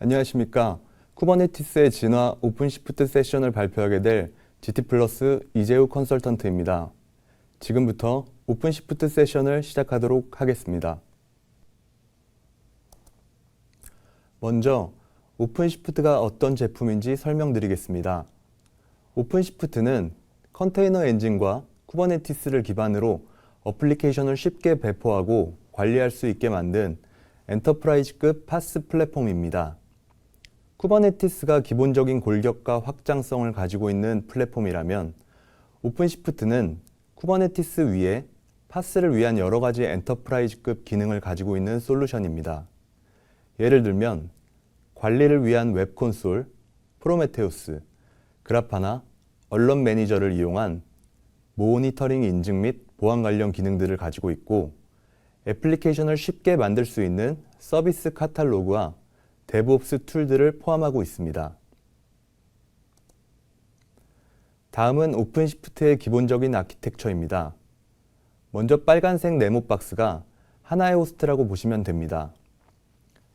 안녕하십니까. 쿠버네티스의 진화 오픈시프트 세션을 발표하게 될 GT+ 이재우 컨설턴트입니다. 지금부터 오픈시프트 세션을 시작하도록 하겠습니다. 먼저 오픈시프트가 어떤 제품인지 설명드리겠습니다. 오픈시프트는 컨테이너 엔진과 쿠버네티스를 기반으로 어플리케이션을 쉽게 배포하고 관리할 수 있게 만든 엔터프라이즈급 파스 플랫폼입니다. 쿠버네티스가 기본적인 골격과 확장성을 가지고 있는 플랫폼이라면 오픈시프트는 쿠버네티스 위에 파스를 위한 여러 가지 엔터프라이즈급 기능을 가지고 있는 솔루션입니다. 예를 들면 관리를 위한 웹 콘솔, 프로메테우스, 그라파나, 언론 매니저를 이용한 모니터링 인증 및 보안 관련 기능들을 가지고 있고, 애플리케이션을 쉽게 만들 수 있는 서비스 카탈로그와 데브옵스 툴들을 포함하고 있습니다. 다음은 오픈시프트의 기본적인 아키텍처입니다. 먼저 빨간색 네모 박스가 하나의 호스트라고 보시면 됩니다.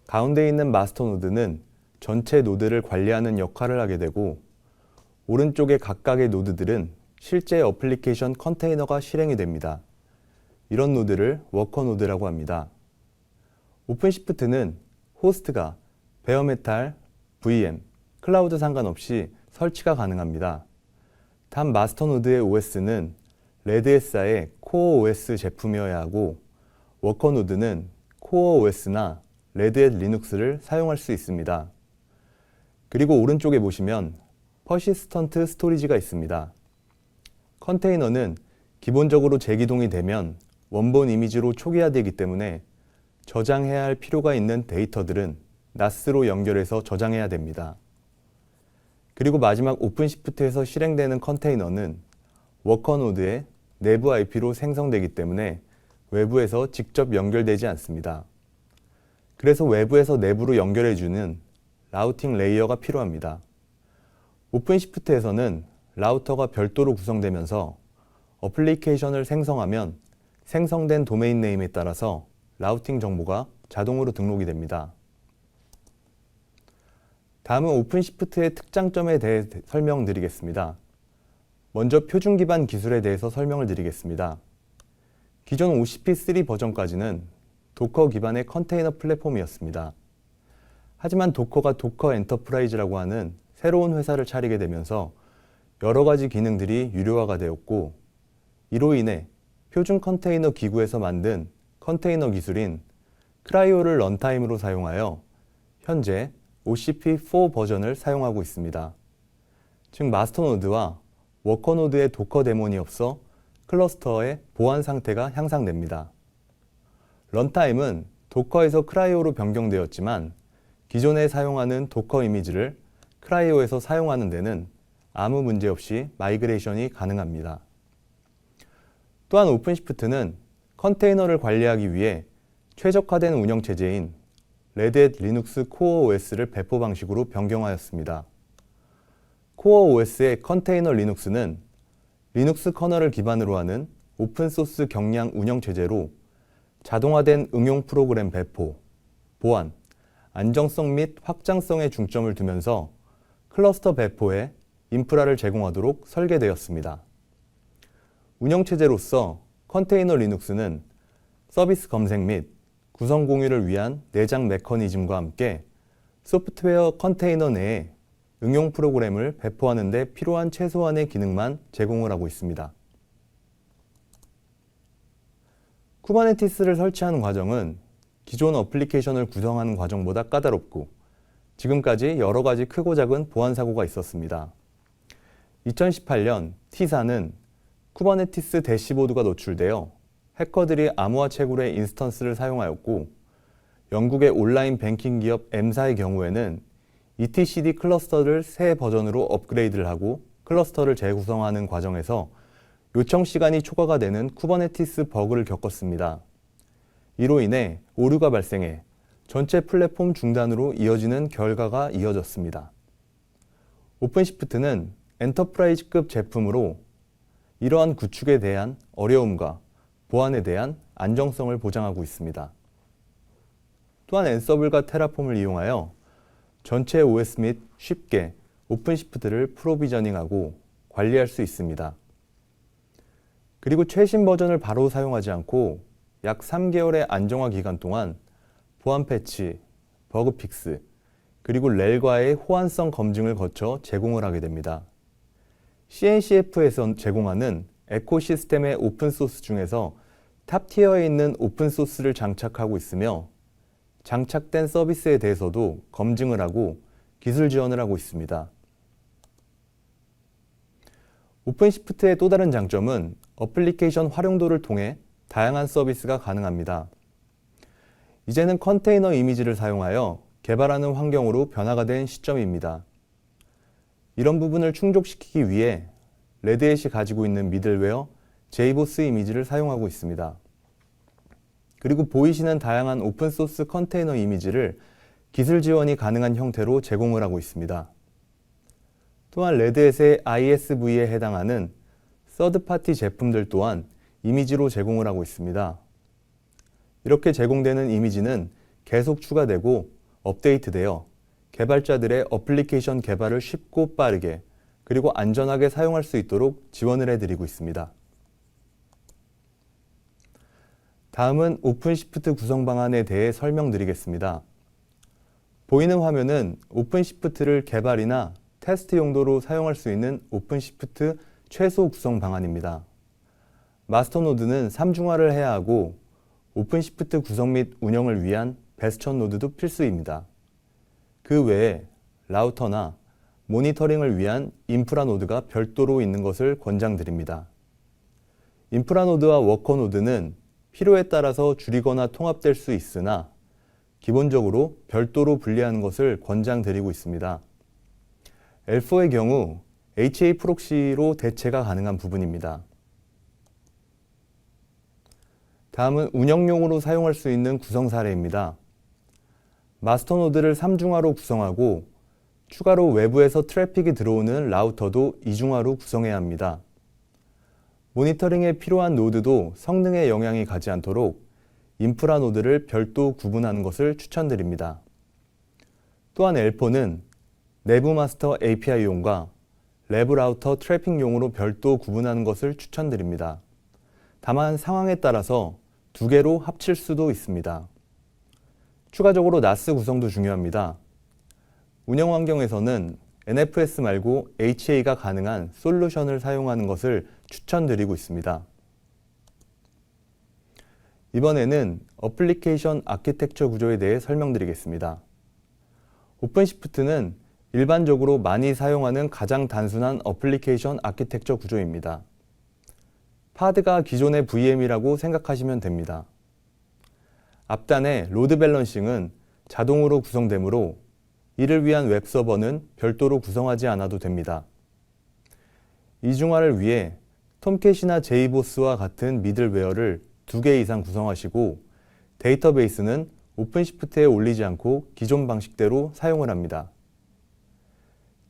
가운데 있는 마스터 노드는 전체 노드를 관리하는 역할을 하게 되고, 오른쪽의 각각의 노드들은 실제 어플리케이션 컨테이너가 실행이 됩니다. 이런 노드를 워커 노드라고 합니다. 오픈시프트는 호스트가 베어메탈, VM, 클라우드 상관없이 설치가 가능합니다. 단 마스터 노드의 OS는 레드에사의 코어 OS 제품이어야 하고, 워커 노드는 코어 OS나 레드햇 리눅스를 사용할 수 있습니다. 그리고 오른쪽에 보시면 퍼시스턴트 스토리지가 있습니다. 컨테이너는 기본적으로 재기동이 되면 원본 이미지로 초기화되기 때문에 저장해야 할 필요가 있는 데이터들은 NAS로 연결해서 저장해야 됩니다. 그리고 마지막 오픈시프트에서 실행되는 컨테이너는 워커 노드의 내부 IP로 생성되기 때문에 외부에서 직접 연결되지 않습니다. 그래서 외부에서 내부로 연결해주는 라우팅 레이어가 필요합니다. 오픈시프트에서는 라우터가 별도로 구성되면서 어플리케이션을 생성하면 생성된 도메인 네임에 따라서 라우팅 정보가 자동으로 등록이 됩니다. 다음은 오픈시프트의 특장점에 대해 설명드리겠습니다. 먼저 표준 기반 기술에 대해서 설명을 드리겠습니다. 기존 OCP3 버전까지는 도커 기반의 컨테이너 플랫폼이었습니다. 하지만 도커가 도커 엔터프라이즈라고 하는 새로운 회사를 차리게 되면서 여러 가지 기능들이 유료화가 되었고, 이로 인해 표준 컨테이너 기구에서 만든 컨테이너 기술인 크라이오를 런타임으로 사용하여 현재 OCP4 버전을 사용하고 있습니다. 즉 마스터 노드와 워커 노드의 도커 데몬이 없어 클러스터의 보안 상태가 향상됩니다. 런타임은 도커에서 크라이오로 변경되었지만 기존에 사용하는 도커 이미지를 크라이오에서 사용하는 데는 아무 문제 없이 마이그레이션이 가능합니다. 또한 오픈시프트는 컨테이너를 관리하기 위해 최적화된 운영체제인 레드햇 리눅스 코어 OS를 배포 방식으로 변경하였습니다. 코어 OS의 컨테이너 리눅스는 리눅스 커널을 기반으로 하는 오픈소스 경량 운영체제로 자동화된 응용 프로그램 배포, 보안, 안정성 및 확장성에 중점을 두면서 클러스터 배포에 인프라를 제공하도록 설계되었습니다. 운영체제로서 컨테이너 리눅스는 서비스 검색 및 구성 공유를 위한 내장 메커니즘과 함께 소프트웨어 컨테이너 내에 응용 프로그램을 배포하는 데 필요한 최소한의 기능만 제공을 하고 있습니다. 쿠버네티스를 설치하는 과정은 기존 어플리케이션을 구성하는 과정보다 까다롭고 지금까지 여러 가지 크고 작은 보안 사고가 있었습니다. 2018년 T사는 쿠버네티스 대시보드가 노출되어 해커들이 암호화 채굴의 인스턴스를 사용하였고, 영국의 온라인 뱅킹 기업 M사의 경우에는 etcd 클러스터를 새 버전으로 업그레이드를 하고 클러스터를 재구성하는 과정에서 요청 시간이 초과가 되는 쿠버네티스 버그를 겪었습니다. 이로 인해 오류가 발생해 전체 플랫폼 중단으로 이어지는 결과가 이어졌습니다. 오픈시프트는 엔터프라이즈급 제품으로 이러한 구축에 대한 어려움과 보안에 대한 안정성을 보장하고 있습니다. 또한 앤서블과 테라폼을 이용하여 전체 OS 및 쉽게 오픈시프트를 프로비저닝하고 관리할 수 있습니다. 그리고 최신 버전을 바로 사용하지 않고 약 3개월의 안정화 기간 동안 보안 패치, 버그 픽스, 그리고 렐과의 호환성 검증을 거쳐 제공을 하게 됩니다. CNCF에서 제공하는 에코시스템의 오픈소스 중에서 탑티어에 있는 오픈소스를 장착하고 있으며 장착된 서비스에 대해서도 검증을 하고 기술 지원을 하고 있습니다. 오픈시프트의 또 다른 장점은 어플리케이션 활용도를 통해 다양한 서비스가 가능합니다. 이제는 컨테이너 이미지를 사용하여 개발하는 환경으로 변화가 된 시점입니다. 이런 부분을 충족시키기 위해 레드햇이 가지고 있는 미들웨어 JBoss 이미지를 사용하고 있습니다. 그리고 보이시는 다양한 오픈소스 컨테이너 이미지를 기술 지원이 가능한 형태로 제공을 하고 있습니다. 또한 레드햇의 ISV에 해당하는 서드파티 제품들 또한 이미지로 제공을 하고 있습니다. 이렇게 제공되는 이미지는 계속 추가되고 업데이트되어 개발자들의 어플리케이션 개발을 쉽고 빠르게 그리고 안전하게 사용할 수 있도록 지원을 해드리고 있습니다. 다음은 오픈시프트 구성 방안에 대해 설명드리겠습니다. 보이는 화면은 오픈시프트를 개발이나 테스트 용도로 사용할 수 있는 오픈시프트 최소 구성 방안입니다. 마스터노드는 3중화를 해야 하고 오픈시프트 구성 및 운영을 위한 베스천 노드도 필수입니다. 그 외에 라우터나 모니터링을 위한 인프라 노드가 별도로 있는 것을 권장드립니다. 인프라 노드와 워커 노드는 필요에 따라서 줄이거나 통합될 수 있으나 기본적으로 별도로 분리하는 것을 권장드리고 있습니다. L4의 경우 HA 프록시로 대체가 가능한 부분입니다. 다음은 운영용으로 사용할 수 있는 구성 사례입니다. 마스터 노드를 3중화로 구성하고 추가로 외부에서 트래픽이 들어오는 라우터도 2중화로 구성해야 합니다. 모니터링에 필요한 노드도 성능에 영향이 가지 않도록 인프라 노드를 별도 구분하는 것을 추천드립니다. 또한 L4는 내부 마스터 API용과 내부 라우터 트래픽용으로 별도 구분하는 것을 추천드립니다. 다만 상황에 따라서 두 개로 합칠 수도 있습니다. 추가적으로 NAS 구성도 중요합니다. 운영 환경에서는 NFS 말고 HA가 가능한 솔루션을 사용하는 것을 추천드리고 있습니다. 이번에는 어플리케이션 아키텍처 구조에 대해 설명드리겠습니다. 오픈시프트는 일반적으로 많이 사용하는 가장 단순한 어플리케이션 아키텍처 구조입니다. 파드가 기존의 VM이라고 생각하시면 됩니다. 앞단의 로드 밸런싱은 자동으로 구성되므로 이를 위한 웹서버는 별도로 구성하지 않아도 됩니다. 이중화를 위해 톰캣이나 JBoss와 같은 미들웨어를 2개 이상 구성하시고 데이터베이스는 오픈시프트에 올리지 않고 기존 방식대로 사용을 합니다.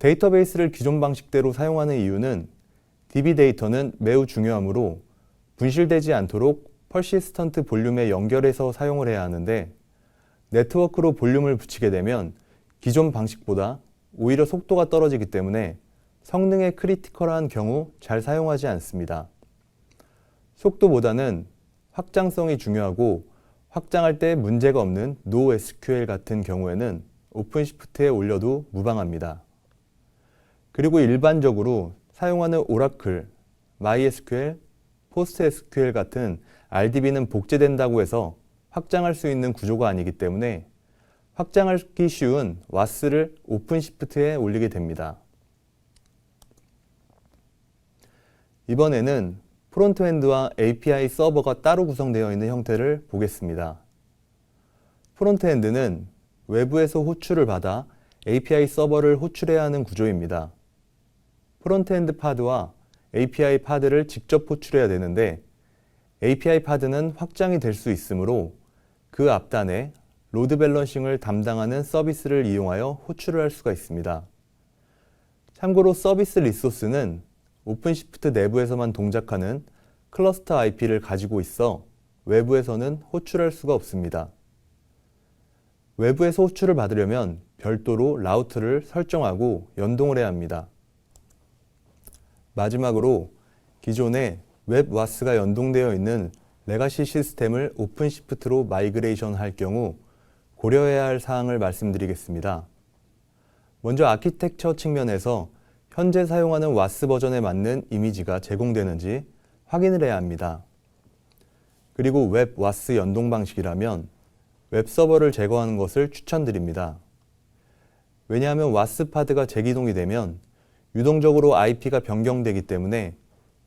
데이터베이스를 기존 방식대로 사용하는 이유는 DB 데이터는 매우 중요하므로 분실되지 않도록 퍼시스턴트 볼륨에 연결해서 사용을 해야 하는데 네트워크로 볼륨을 붙이게 되면 기존 방식보다 오히려 속도가 떨어지기 때문에 성능에 크리티컬한 경우 잘 사용하지 않습니다. 속도보다는 확장성이 중요하고 확장할 때 문제가 없는 NoSQL 같은 경우에는 오픈시프트에 올려도 무방합니다. 그리고 일반적으로 사용하는 오라클, MySQL, PostSQL 같은 RDB는 복제된다고 해서 확장할 수 있는 구조가 아니기 때문에 확장하기 쉬운 WAS를 오픈시프트에 올리게 됩니다. 이번에는 프론트엔드와 API 서버가 따로 구성되어 있는 형태를 보겠습니다. 프론트엔드는 외부에서 호출을 받아 API 서버를 호출해야 하는 구조입니다. 프론트엔드 파드와 API 파드를 직접 호출해야 되는데 API 파드는 확장이 될 수 있으므로 그 앞단에 로드 밸런싱을 담당하는 서비스를 이용하여 호출을 할 수가 있습니다. 참고로 서비스 리소스는 오픈시프트 내부에서만 동작하는 클러스터 IP를 가지고 있어 외부에서는 호출할 수가 없습니다. 외부에서 호출을 받으려면 별도로 라우터를 설정하고 연동을 해야 합니다. 마지막으로 기존에 웹 WAS가 연동되어 있는 레가시 시스템을 오픈시프트로 마이그레이션 할 경우 고려해야 할 사항을 말씀드리겠습니다. 먼저 아키텍처 측면에서 현재 사용하는 WAS 버전에 맞는 이미지가 제공되는지 확인을 해야 합니다. 그리고 웹 WAS 연동 방식이라면 웹 서버를 제거하는 것을 추천드립니다. 왜냐하면 WAS 파드가 재기동이 되면 유동적으로 IP가 변경되기 때문에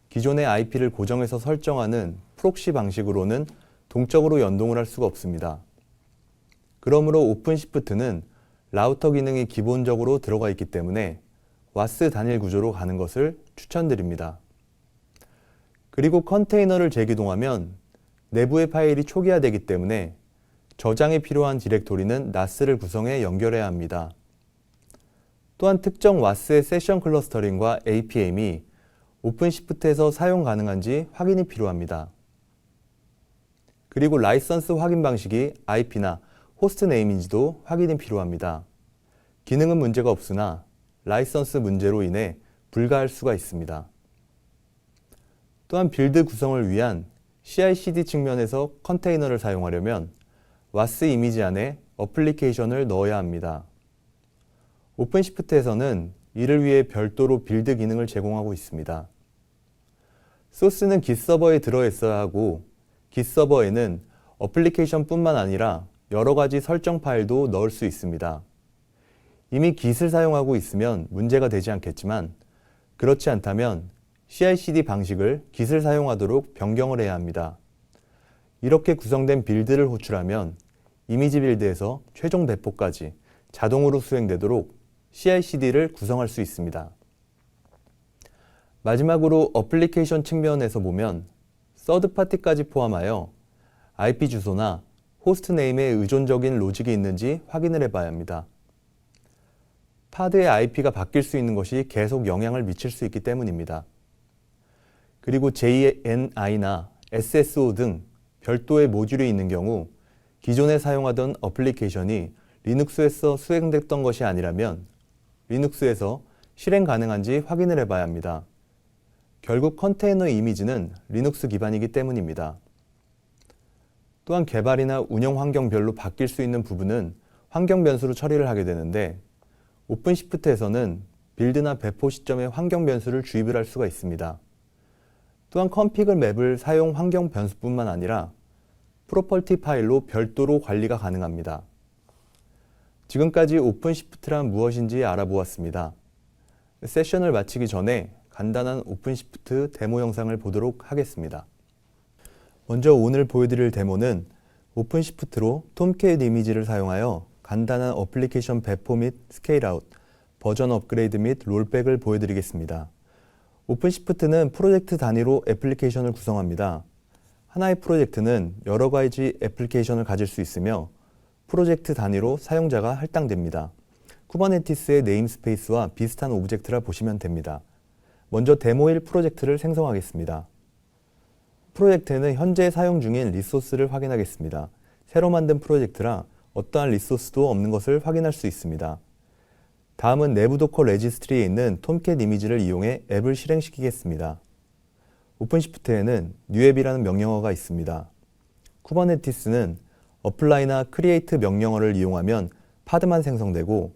기존의 IP를 고정해서 설정하는 프록시 방식으로는 동적으로 연동을 할 수가 없습니다. 그러므로 오픈시프트는 라우터 기능이 기본적으로 들어가 있기 때문에 WAS 단일 구조로 가는 것을 추천드립니다. 그리고 컨테이너를 재기동하면 내부의 파일이 초기화되기 때문에 저장이 필요한 디렉토리는 NAS를 구성해 연결해야 합니다. 또한 특정 WAS의 세션 클러스터링과 APM이 오픈시프트에서 사용 가능한지 확인이 필요합니다. 그리고 라이선스 확인 방식이 IP나 호스트 네임인지도 확인이 필요합니다. 기능은 문제가 없으나 라이선스 문제로 인해 불가할 수가 있습니다. 또한 빌드 구성을 위한 CI/CD 측면에서 컨테이너를 사용하려면 WAS 이미지 안에 어플리케이션을 넣어야 합니다. 오픈시프트에서는 이를 위해 별도로 빌드 기능을 제공하고 있습니다. 소스는 Git 서버에 들어있어야 하고 Git 서버에는 어플리케이션뿐만 아니라 여러 가지 설정 파일도 넣을 수 있습니다. 이미 Git을 사용하고 있으면 문제가 되지 않겠지만 그렇지 않다면 CI/CD 방식을 Git을 사용하도록 변경을 해야 합니다. 이렇게 구성된 빌드를 호출하면 이미지 빌드에서 최종 배포까지 자동으로 수행되도록 CI/CD를 구성할 수 있습니다. 마지막으로 어플리케이션 측면에서 보면 서드파티까지 포함하여 IP 주소나 호스트 네임에 의존적인 로직이 있는지 확인을 해봐야 합니다. 파드의 IP가 바뀔 수 있는 것이 계속 영향을 미칠 수 있기 때문입니다. 그리고 JNI나 SSO 등 별도의 모듈이 있는 경우 기존에 사용하던 어플리케이션이 리눅스에서 수행됐던 것이 아니라면 리눅스에서 실행 가능한지 확인을 해봐야 합니다. 결국 컨테이너 이미지는 리눅스 기반이기 때문입니다. 또한 개발이나 운영 환경별로 바뀔 수 있는 부분은 환경 변수로 처리를 하게 되는데 오픈시프트에서는 빌드나 배포 시점에 환경 변수를 주입을 할 수가 있습니다. 또한 컨피그 맵을 사용 환경 변수뿐만 아니라 프로퍼티 파일로 별도로 관리가 가능합니다. 지금까지 오픈시프트란 무엇인지 알아보았습니다. 세션을 마치기 전에 간단한 오픈시프트 데모 영상을 보도록 하겠습니다. 먼저 오늘 보여드릴 데모는 오픈시프트로 톰캣 이미지를 사용하여 간단한 어플리케이션 배포 및 스케일아웃, 버전 업그레이드 및 롤백을 보여드리겠습니다. 오픈시프트는 프로젝트 단위로 애플리케이션을 구성합니다. 하나의 프로젝트는 여러 가지 애플리케이션을 가질 수 있으며 프로젝트 단위로 사용자가 할당됩니다. 쿠버네티스의 네임스페이스와 비슷한 오브젝트라 보시면 됩니다. 먼저 데모 1 프로젝트를 생성하겠습니다. 프로젝트에는 현재 사용 중인 리소스를 확인하겠습니다. 새로 만든 프로젝트라 어떠한 리소스도 없는 것을 확인할 수 있습니다. 다음은 내부 도커 레지스트리에 있는 톰캣 이미지를 이용해 앱을 실행시키겠습니다. 오픈시프트에는 newApp이라는 명령어가 있습니다. 쿠버네티스는 apply나 create 명령어를 이용하면 파드만 생성되고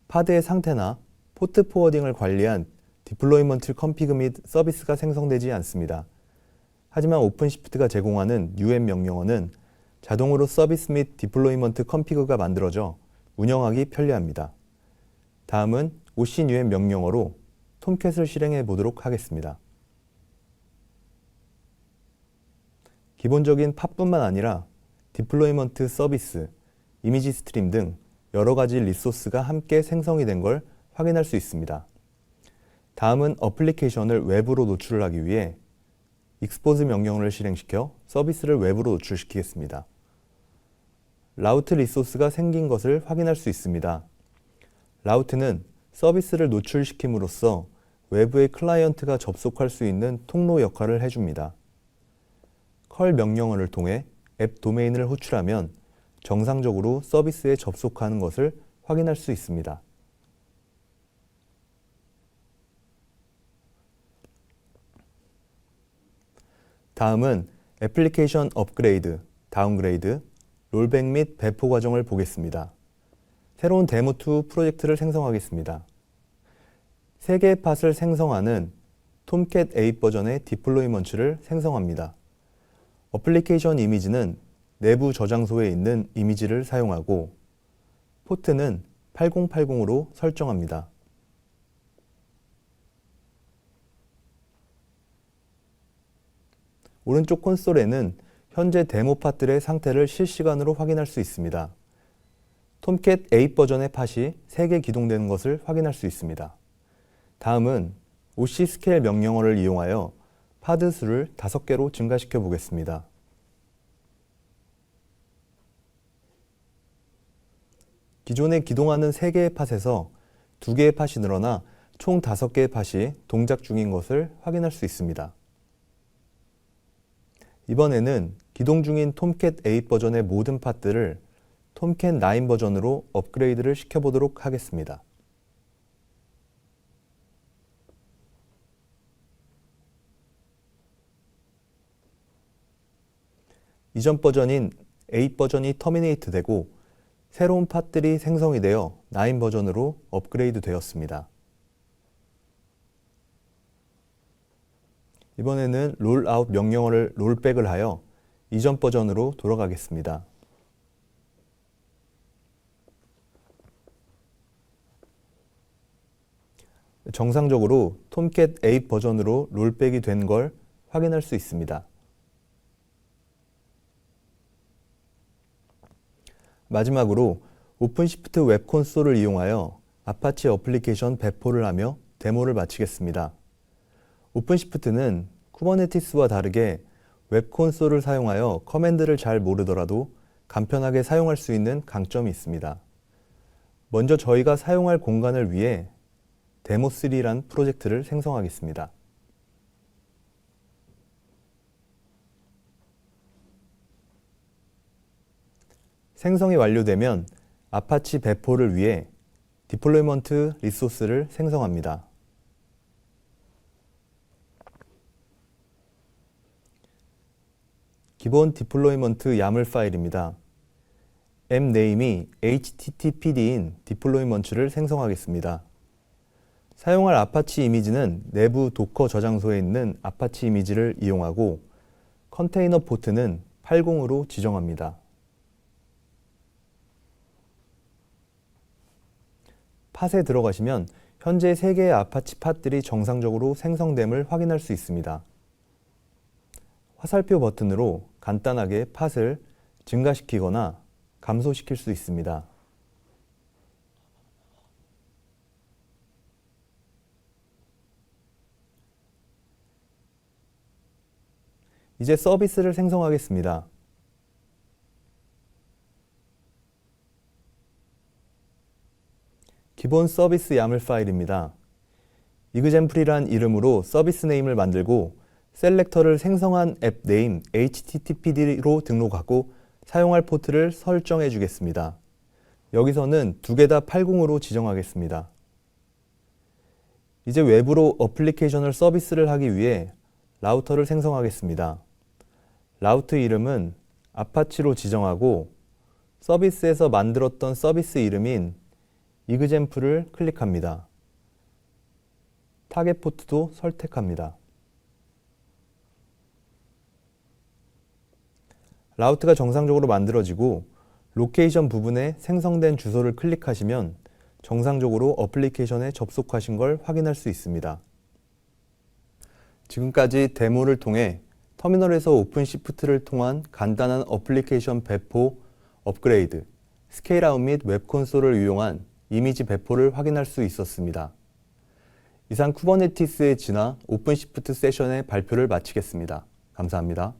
파드의 상태나 포트 포워딩을 관리한 디플로이먼트 컨피그 및 서비스가 생성되지 않습니다. 하지만 오픈시프트가 제공하는 newApp 명령어는 자동으로 서비스 및 디플로이먼트 컨피그가 만들어져 운영하기 편리합니다. 다음은 OC newApp 명령어로 톰캣을 실행해 보도록 하겠습니다. 기본적인 팟뿐만 아니라 디플로이먼트 서비스, 이미지 스트림 등 여러 가지 리소스가 함께 생성이 된 걸 확인할 수 있습니다. 다음은 어플리케이션을 외부로 노출을 하기 위해 expose 명령어를 실행시켜 서비스를 외부로 노출시키겠습니다. 라우트 리소스가 생긴 것을 확인할 수 있습니다. 라우트는 서비스를 노출시킴으로써 외부의 클라이언트가 접속할 수 있는 통로 역할을 해줍니다. curl 명령어를 통해 앱 도메인을 호출하면 정상적으로 서비스에 접속하는 것을 확인할 수 있습니다. 다음은 애플리케이션 업그레이드, 다운그레이드, 롤백 및 배포 과정을 보겠습니다. 새로운 데모2 프로젝트를 생성하겠습니다. 3개의 팟을 생성하는 톰캣 8 버전의 디플로이먼트를 생성합니다. 어플리케이션 이미지는 내부 저장소에 있는 이미지를 사용하고 포트는 8080으로 설정합니다. 오른쪽 콘솔에는 현재 데모 팟들의 상태를 실시간으로 확인할 수 있습니다. 톰캣 8 버전의 팟이 3개 기동되는 것을 확인할 수 있습니다. 다음은 OC 스케일 명령어를 이용하여 팟 수를 5개로 증가시켜 보겠습니다. 기존에 기동하는 3개의 팟에서 2개의 팟이 늘어나 총 5개의 팟이 동작 중인 것을 확인할 수 있습니다. 이번에는 기동 중인 톰캣 8 버전의 모든 팟들을 톰캣 9 버전으로 업그레이드를 시켜보도록 하겠습니다. 이전 버전인 8 버전이 터미네이트 되고 새로운 팟들이 생성이 되어 9 버전으로 업그레이드 되었습니다. 이번에는 롤아웃 명령어를 롤백을 하여 이전 버전으로 돌아가겠습니다. 정상적으로 톰캣 8 버전으로 롤백이 된 걸 확인할 수 있습니다. 마지막으로 오픈시프트 웹 콘솔을 이용하여 아파치 어플리케이션 배포를 하며 데모를 마치겠습니다. 오픈시프트는 쿠버네티스와 다르게 웹 콘솔을 사용하여 커맨드를 잘 모르더라도 간편하게 사용할 수 있는 강점이 있습니다. 먼저 저희가 사용할 공간을 위해 데모3란 프로젝트를 생성하겠습니다. 생성이 완료되면 아파치 배포를 위해 디플로이먼트 리소스를 생성합니다. 기본 디플로이먼트 야물 파일입니다. 앱네임이 httpd인 디플로이먼트를 생성하겠습니다. 사용할 아파치 이미지는 내부 도커 저장소에 있는 아파치 이미지를 이용하고 컨테이너 포트는 80으로 지정합니다. 팟에 들어가시면 현재 3개의 아파치 팟들이 정상적으로 생성됨을 확인할 수 있습니다. 화살표 버튼으로 간단하게 팟을 증가시키거나 감소시킬 수 있습니다. 이제 서비스를 생성하겠습니다. 기본 서비스 야물 파일입니다. 이그젬플이란 이름으로 서비스 네임을 만들고 셀렉터를 생성한 앱 네임 httpd로 등록하고 사용할 포트를 설정해 주겠습니다. 여기서는 2개 다 80으로 지정하겠습니다. 이제 외부로 어플리케이션을 서비스를 하기 위해 라우터를 생성하겠습니다. 라우트 이름은 아파치로 지정하고 서비스에서 만들었던 서비스 이름인 이그젬플을 클릭합니다. 타겟 포트도 선택합니다. 라우트가 정상적으로 만들어지고 로케이션 부분에 생성된 주소를 클릭하시면 정상적으로 어플리케이션에 접속하신 걸 확인할 수 있습니다. 지금까지 데모를 통해 터미널에서 오픈시프트를 통한 간단한 어플리케이션 배포, 업그레이드, 스케일아웃 및 웹콘솔을 이용한 이미지 배포를 확인할 수 있었습니다. 이상 쿠버네티스의 진화 오픈시프트 세션의 발표를 마치겠습니다. 감사합니다.